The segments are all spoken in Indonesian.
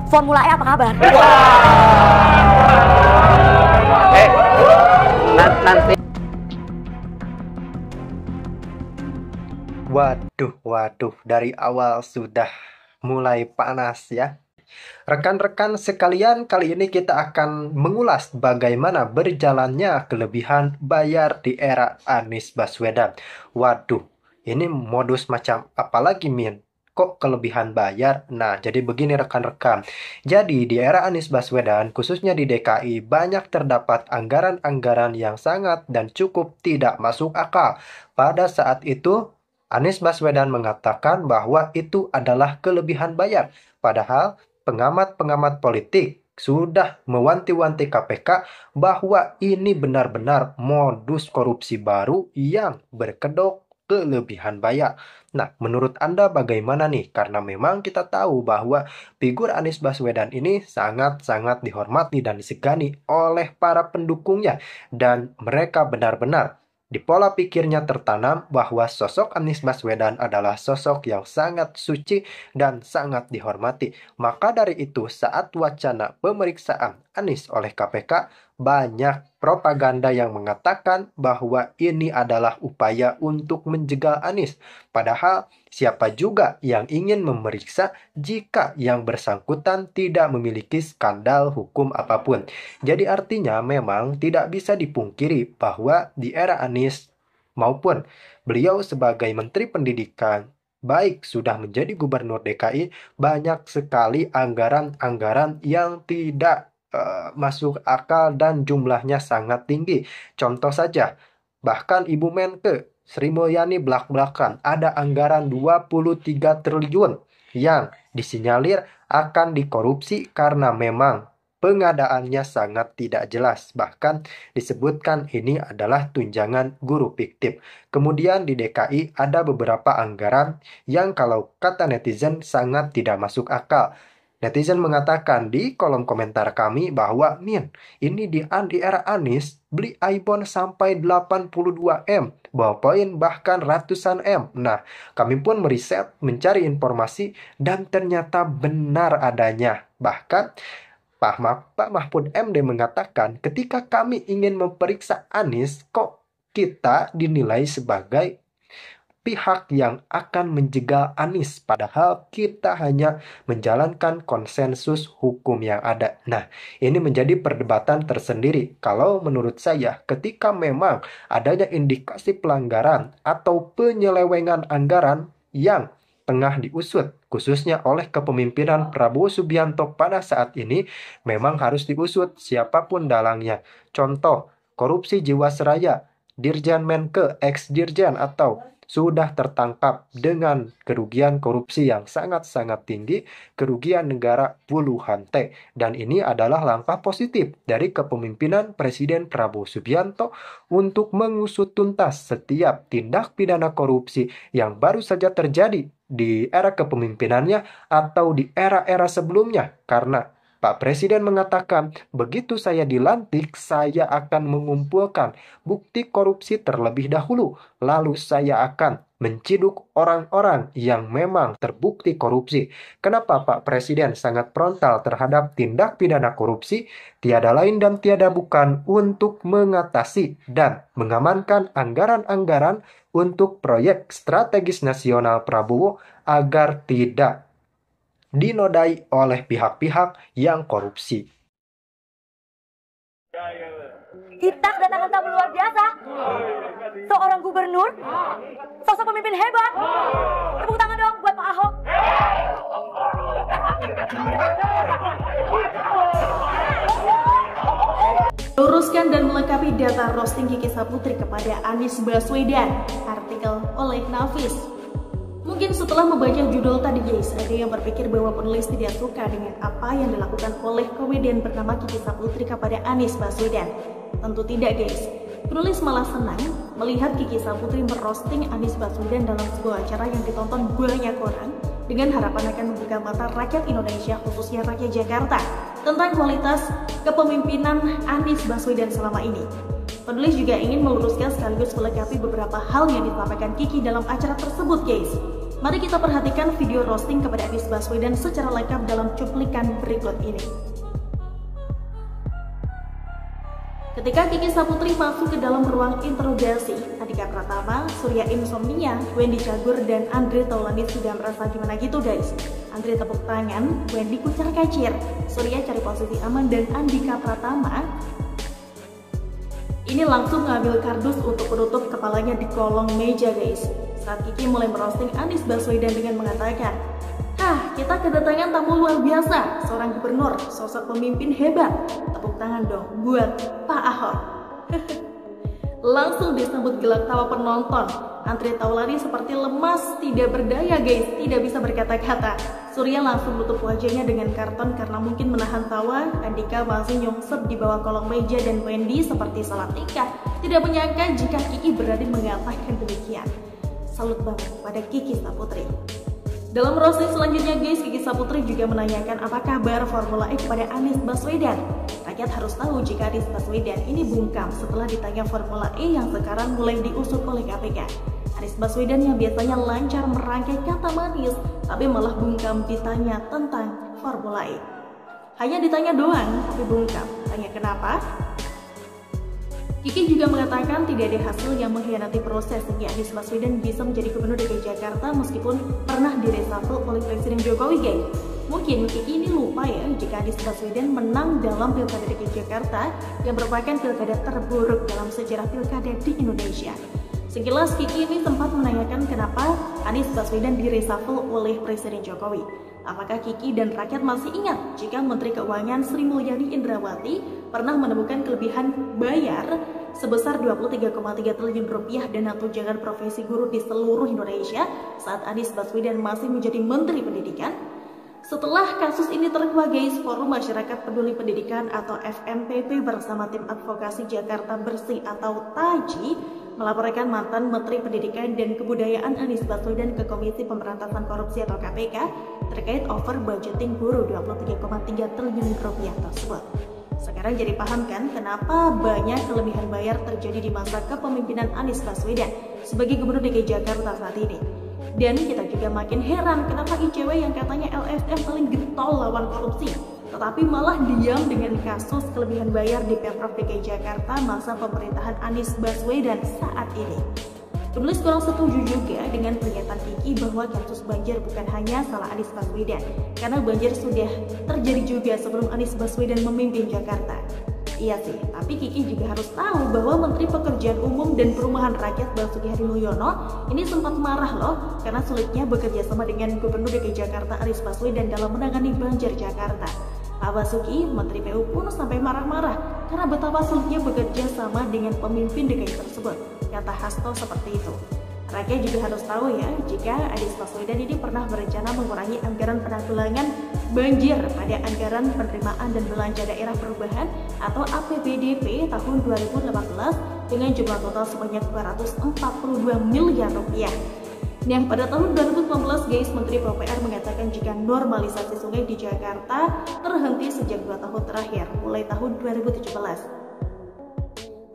Formula E apa kabar? Nanti. Waduh, dari awal sudah mulai panas ya. Rekan-rekan sekalian, kali ini kita akan mengulas bagaimana berjalannya kelebihan bayar di era Anies Baswedan. Waduh, ini modus macam apa lagi, Min? Kok kelebihan bayar? Nah, jadi begini rekan-rekan. Jadi di era Anies Baswedan, khususnya di DKI, banyak terdapat anggaran-anggaran yang sangat dan cukup tidak masuk akal. Pada saat itu, Anies Baswedan mengatakan bahwa itu adalah kelebihan bayar. Padahal pengamat-pengamat politik sudah mewanti-wanti KPK bahwa ini benar-benar modus korupsi baru yang berkedok kelebihan bayar. Nah, menurut Anda bagaimana nih? Karena memang kita tahu bahwa figur Anies Baswedan ini sangat-sangat dihormati dan disegani oleh para pendukungnya. Dan mereka benar-benar di pola pikirnya tertanam bahwa sosok Anies Baswedan adalah sosok yang sangat suci dan sangat dihormati. Maka dari itu, saat wacana pemeriksaan Anies oleh KPK, banyak propaganda yang mengatakan bahwa ini adalah upaya untuk menjegal Anies. Padahal siapa juga yang ingin memeriksa jika yang bersangkutan tidak memiliki skandal hukum apapun. Jadi artinya memang tidak bisa dipungkiri bahwa di era Anies maupun beliau sebagai Menteri Pendidikan, baik sudah menjadi Gubernur DKI, banyak sekali anggaran-anggaran yang tidak masuk akal dan jumlahnya sangat tinggi. Contoh saja, bahkan Ibu Menkeu Sri Mulyani belak-belakan ada anggaran 23 triliun yang disinyalir akan dikorupsi karena memang pengadaannya sangat tidak jelas. Bahkan disebutkan ini adalah tunjangan guru fiktif. Kemudian di DKI ada beberapa anggaran yang kalau kata netizen sangat tidak masuk akal. Netizen mengatakan di kolom komentar kami bahwa Min, ini di era Anies beli iPhone sampai 82M, ballpoint bahkan ratusan M. Nah, kami pun meriset, mencari informasi dan ternyata benar adanya. Bahkan Pak Mahfud MD mengatakan ketika kami ingin memeriksa Anies, kok kita dinilai sebagai pihak yang akan menjegal Anies, padahal kita hanya menjalankan konsensus hukum yang ada. Nah, ini menjadi perdebatan tersendiri. Kalau menurut saya, ketika memang adanya indikasi pelanggaran atau penyelewengan anggaran yang tengah diusut, khususnya oleh kepemimpinan Prabowo Subianto pada saat ini, memang harus diusut siapapun dalangnya. Contoh, korupsi Jiwasraya, Dirjen Menkeu, ex-dirjen atau sudah tertangkap dengan kerugian korupsi yang sangat-sangat tinggi, kerugian negara puluhan T. Dan ini adalah langkah positif dari kepemimpinan Presiden Prabowo Subianto untuk mengusut tuntas setiap tindak pidana korupsi yang baru saja terjadi di era kepemimpinannya atau di era-era sebelumnya. Karena Pak Presiden mengatakan, begitu saya dilantik, saya akan mengumpulkan bukti korupsi terlebih dahulu. Lalu saya akan menciduk orang-orang yang memang terbukti korupsi. Kenapa Pak Presiden sangat frontal terhadap tindak pidana korupsi? Tiada lain dan tiada bukan untuk mengatasi dan mengamankan anggaran-anggaran untuk proyek strategis nasional Prabowo agar tidak dinodai oleh pihak-pihak yang korupsi. Kita kedatangan tamu luar biasa. Seorang gubernur, sosok pemimpin hebat. Tepuk tangan dong buat Pak Ahok. Luruskan dan melengkapi data roasting Kiki Saputri kepada Anies Baswedan. Artikel oleh Nafis. Mungkin setelah membaca judul tadi guys, ada yang berpikir bahwa penulis tidak suka dengan apa yang dilakukan oleh komedian bernama Kiki Saputri kepada Anies Baswedan. Tentu tidak guys, penulis malah senang melihat Kiki Saputri merosting Anies Baswedan dalam sebuah acara yang ditonton banyak orang dengan harapan akan membuka mata rakyat Indonesia, khususnya rakyat Jakarta, tentang kualitas kepemimpinan Anies Baswedan selama ini. Penulis juga ingin meluruskan sekaligus melengkapi beberapa hal yang disampaikan Kiki dalam acara tersebut guys. Mari kita perhatikan video roasting kepada Anies Baswedan secara lengkap dalam cuplikan berikut ini. Ketika Kiki Saputri masuk ke dalam ruang interogasi, Andika Pratama, Surya Insomnia, Wendy Cagur, dan Andre Taulani sudah merasa gimana gitu guys. Andre tepuk tangan, Wendy kucar kacir, Surya cari posisi aman, dan Andika Pratama ini langsung ngambil kardus untuk menutup kepalanya di kolong meja guys. Saat Kiki mulai merosting Anies Baswedan dengan mengatakan, kita kedatangan tamu luar biasa, seorang gubernur, sosok pemimpin hebat. Tepuk tangan dong buat Pak Ahok. Langsung disambut gelak tawa penonton. Andre Taulani seperti lemas, tidak berdaya guys, tidak bisa berkata-kata. Surya langsung menutup wajahnya dengan karton karena mungkin menahan tawa. Andika masih nyungsep di bawah kolong meja, dan Wendy seperti salah tingkah, tidak menyangka jika Kiki berani mengatakan demikian. Salut banget pada Kiki Saputri. Dalam roasting selanjutnya guys, Kiki Saputri juga menanyakan apa kabar Formula E kepada Anies Baswedan. Rakyat harus tahu jika Anies Baswedan ini bungkam setelah ditanya Formula E yang sekarang mulai diusut oleh KPK. Anies Baswedan yang biasanya lancar merangkai kata manis, tapi malah bungkam ditanya tentang Formula E. Hanya ditanya doang, tapi bungkam. Tanya kenapa? Kiki juga mengatakan tidak ada hasil yang mengkhianati proses sehingga Anies Baswedan bisa menjadi gubernur DKI Jakarta meskipun pernah direshuffle oleh Presiden Jokowi guys. Mungkin Kiki ini lupa ya jika Anies Baswedan menang dalam Pilkada DKI Jakarta yang merupakan pilkada terburuk dalam sejarah pilkada di Indonesia. Sekilas Kiki ini sempat menanyakan kenapa Anies Baswedan direshuffle oleh Presiden Jokowi. Apakah Kiki dan rakyat masih ingat jika Menteri Keuangan Sri Mulyani Indrawati pernah menemukan kelebihan bayar sebesar 23,3 triliun rupiah dana tunjangan profesi guru di seluruh Indonesia saat Anies Baswedan masih menjadi Menteri Pendidikan? Setelah kasus ini terkuak guys, Forum Masyarakat Peduli Pendidikan atau FMPP bersama tim advokasi Jakarta Bersih atau TAJI melaporkan mantan Menteri Pendidikan dan Kebudayaan Anies Baswedan ke Komisi Pemberantasan Korupsi atau KPK terkait over budgeting guru 23,3 triliun rupiah tersebut. Sekarang jadi paham kan kenapa banyak kelebihan bayar terjadi di masa kepemimpinan Anies Baswedan sebagai Gubernur DKI Jakarta saat ini. Dan kita juga makin heran kenapa ICW yang katanya LSM paling getol lawan korupsi, tetapi malah diam dengan kasus kelebihan bayar di Pemprov DKI Jakarta masa pemerintahan Anies Baswedan saat ini. Penulis kurang setuju juga dengan pernyataan Kiki bahwa kasus banjir bukan hanya salah Anies Baswedan, karena banjir sudah terjadi juga sebelum Anies Baswedan memimpin Jakarta. Iya sih, tapi Kiki juga harus tahu bahwa Menteri Pekerjaan Umum dan Perumahan Rakyat Basuki Hadimulyono ini sempat marah loh karena sulitnya bekerja sama dengan Gubernur DKI Jakarta Anies Baswedan dalam menangani banjir Jakarta. Pak Basuki, Menteri PU pun sampai marah-marah karena betapa sulitnya bekerja sama dengan pemimpin DKI tersebut. Kata Hasto seperti itu. Rakyat juga harus tahu ya, jika Anies Baswedan ini pernah berencana mengurangi anggaran penanggulangan banjir pada anggaran penerimaan dan belanja daerah perubahan atau APBDP tahun 2018 dengan jumlah total sebanyak 242 miliar rupiah. Yang pada tahun 2019 guys, Menteri PUPR mengatakan jika normalisasi sungai di Jakarta terhenti sejak 2 tahun terakhir, mulai tahun 2017.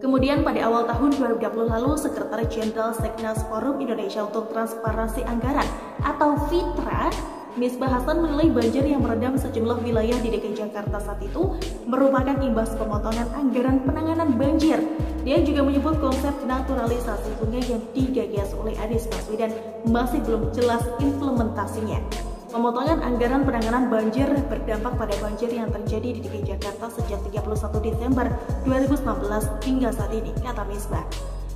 Kemudian pada awal tahun 2020 lalu, Sekretaris Jenderal Seknas Forum Indonesia untuk Transparansi Anggaran atau FITRA, Misbah Hasan menilai banjir yang merendam sejumlah wilayah di DKI Jakarta saat itu merupakan imbas pemotongan anggaran penanganan banjir. Dia juga menyebut konsep naturalisasi sungai yang digagas oleh Anies Baswedan masih belum jelas implementasinya. Pemotongan anggaran penanganan banjir berdampak pada banjir yang terjadi di DKI Jakarta sejak 31 Desember 2019 hingga saat ini, kata Misbah.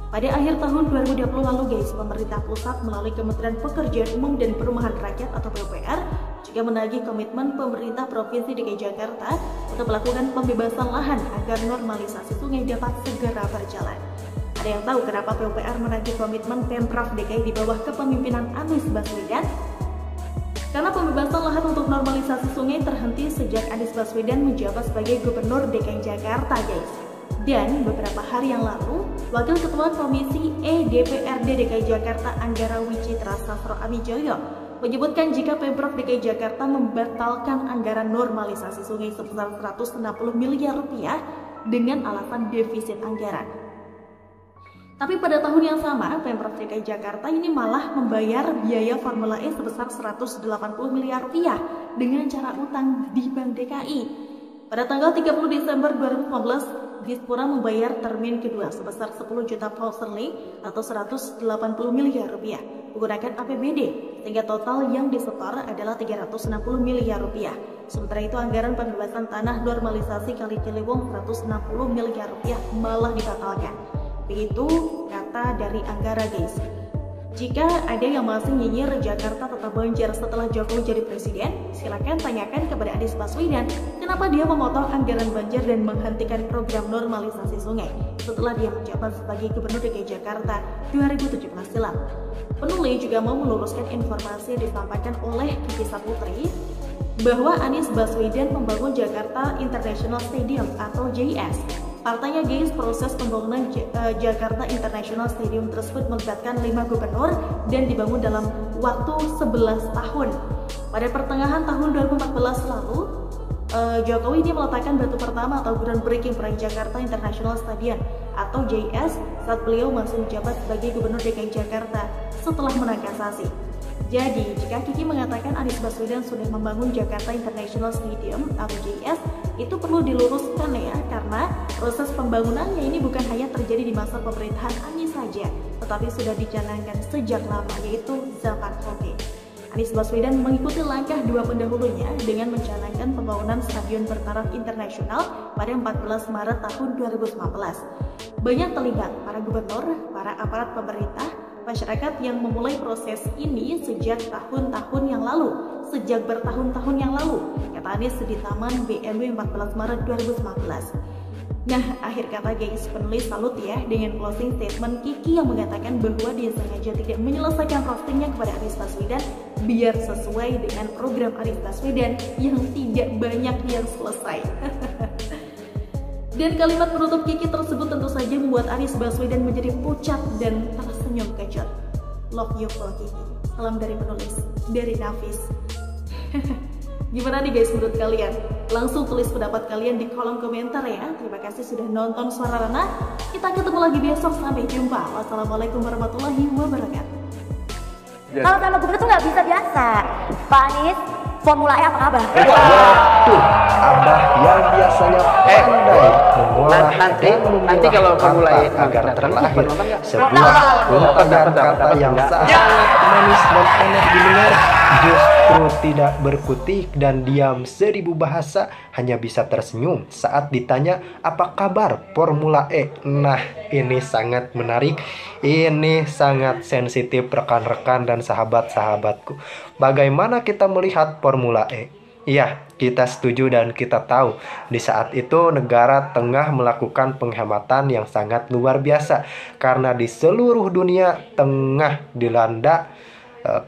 Pada akhir tahun 2020 lalu guys, pemerintah pusat melalui Kementerian Pekerjaan Umum dan Perumahan Rakyat atau PUPR juga menagih komitmen pemerintah Provinsi DKI Jakarta untuk melakukan pembebasan lahan agar normalisasi sungai dapat segera berjalan. Ada yang tahu kenapa PUPR menagih komitmen Pemprov DKI di bawah kepemimpinan Anies Baswedan? Karena pembebasan lahan untuk normalisasi sungai terhenti sejak Anies Baswedan menjabat sebagai Gubernur DKI Jakarta guys. Dan beberapa hari yang lalu, Wakil Ketua Komisi E DPRD DKI Jakarta Anggara Wicitra Sastro Amijoyo menyebutkan jika Pemprov DKI Jakarta membatalkan anggaran normalisasi sungai sebesar 160 miliar rupiah dengan alasan defisit anggaran. Tapi pada tahun yang sama, Pemprov DKI Jakarta ini malah membayar biaya Formula E sebesar 180 miliar rupiah dengan cara utang di Bank DKI. Pada tanggal 30 Desember 2015, Dispora membayar termin kedua sebesar 10 juta pound sterling atau 180 miliar rupiah menggunakan APBD, sehingga total yang disetor adalah 360 miliar rupiah. Sementara itu anggaran pembebasan tanah normalisasi Kali Ciliwung 160 miliar rupiah malah dibatalkan. Begitu kata dari Anggara, guys. Jika ada yang masih nyinyir Jakarta tetap banjir setelah Jokowi jadi presiden, silakan tanyakan kepada Anies Baswedan kenapa dia memotong anggaran banjir dan menghentikan program normalisasi sungai setelah dia menjabat sebagai Gubernur DKI Jakarta 2017 silam. Penulis juga mau meluruskan informasi yang disampaikan oleh Kiki Saputri bahwa Anies Baswedan membangun Jakarta International Stadium atau JIS. Partainya, guys, proses pembangunan Jakarta International Stadium tersebut melibatkan 5 gubernur dan dibangun dalam waktu 11 tahun. Pada pertengahan tahun 2014 lalu, Jokowi ini meletakkan batu pertama atau groundbreaking proyek Jakarta International Stadium atau JIS saat beliau masih menjabat sebagai Gubernur DKI Jakarta setelah menang kasasi. Jadi, jika Kiki mengatakan Anies Baswedan sudah membangun Jakarta International Stadium atau JIS, itu perlu diluruskan ya, karena proses pembangunannya ini bukan hanya terjadi di masa pemerintahan Anies saja, tetapi sudah dicanangkan sejak lama, yaitu zaman Hoke. Anies Baswedan mengikuti langkah dua pendahulunya dengan mencanangkan pembangunan Stadion Bertaraf Internasional pada 14 Maret tahun 2015. Banyak terlibat para gubernur, para aparat pemerintah, masyarakat yang memulai proses ini sejak tahun-tahun yang lalu, sejak bertahun-tahun yang lalu, kata Anies di Taman BMW 14 Maret 2019. Nah, akhir kata, guys, penulis salut ya dengan closing statement Kiki yang mengatakan bahwa dia sengaja tidak menyelesaikan roastingnya kepada Anies Baswedan biar sesuai dengan program Anies Baswedan yang tidak banyak yang selesai. Dan kalimat penutup Kiki tersebut tentu saja membuat Anies Baswedan menjadi pucat dan tersenyum kecut. Love you for Kiki. Salam dari penulis, dari Nafis. Gimana nih, guys, menurut kalian? Langsung tulis pendapat kalian di kolom komentar ya. Terima kasih sudah nonton Suara Ranah. Kita ketemu lagi besok. Sampai jumpa. Wassalamualaikum warahmatullahi wabarakatuh. Kalau sama gubernur tuh nggak bisa biasa. Pak Anies, Formula E apa kabar? Waduh, Abah yang biasanya pandai mengolah nanti kalau Formula E agar terlahir sebuah ungkapan kata yang sangat manis dan enak didengar, justru tidak berkutik dan diam 1000 bahasa, hanya bisa tersenyum saat ditanya apa kabar Formula E. Nah, ini sangat menarik, ini sangat sensitif rekan-rekan dan sahabat-sahabatku. Bagaimana kita melihat Formula E? Iya, kita setuju dan kita tahu di saat itu negara tengah melakukan penghematan yang sangat luar biasa karena di seluruh dunia tengah dilanda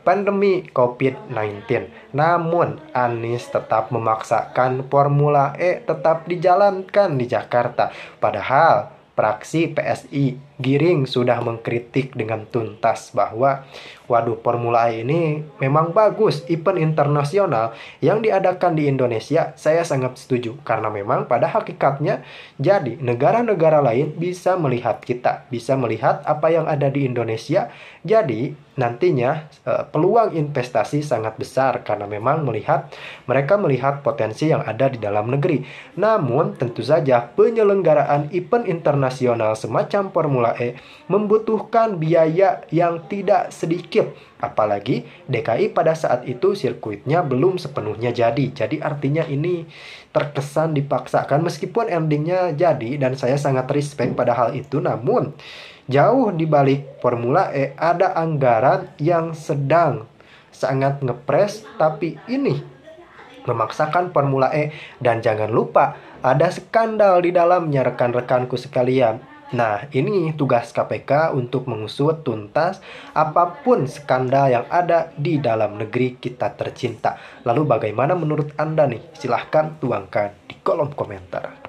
pandemi COVID-19. Namun Anies tetap memaksakan Formula E tetap dijalankan di Jakarta. Padahal fraksi PSI Giring sudah mengkritik dengan tuntas bahwa waduh, Formula E ini memang bagus, event internasional yang diadakan di Indonesia. Saya sangat setuju karena memang pada hakikatnya jadi negara-negara lain bisa melihat kita, bisa melihat apa yang ada di Indonesia. Jadi nantinya peluang investasi sangat besar karena memang mereka melihat potensi yang ada di dalam negeri. Namun tentu saja penyelenggaraan event internasional semacam Formula E membutuhkan biaya yang tidak sedikit. Apalagi DKI pada saat itu sirkuitnya belum sepenuhnya jadi. Jadi artinya ini terkesan dipaksakan meskipun endingnya jadi dan saya sangat respect pada hal itu. Namun jauh di balik Formula E ada anggaran yang sedang sangat ngepres, tapi ini memaksakan Formula E dan jangan lupa ada skandal di dalamnya rekan-rekanku sekalian. Nah, ini tugas KPK untuk mengusut tuntas apapun skandal yang ada di dalam negeri kita tercinta. Lalu bagaimana menurut Anda nih? Silahkan tuangkan di kolom komentar.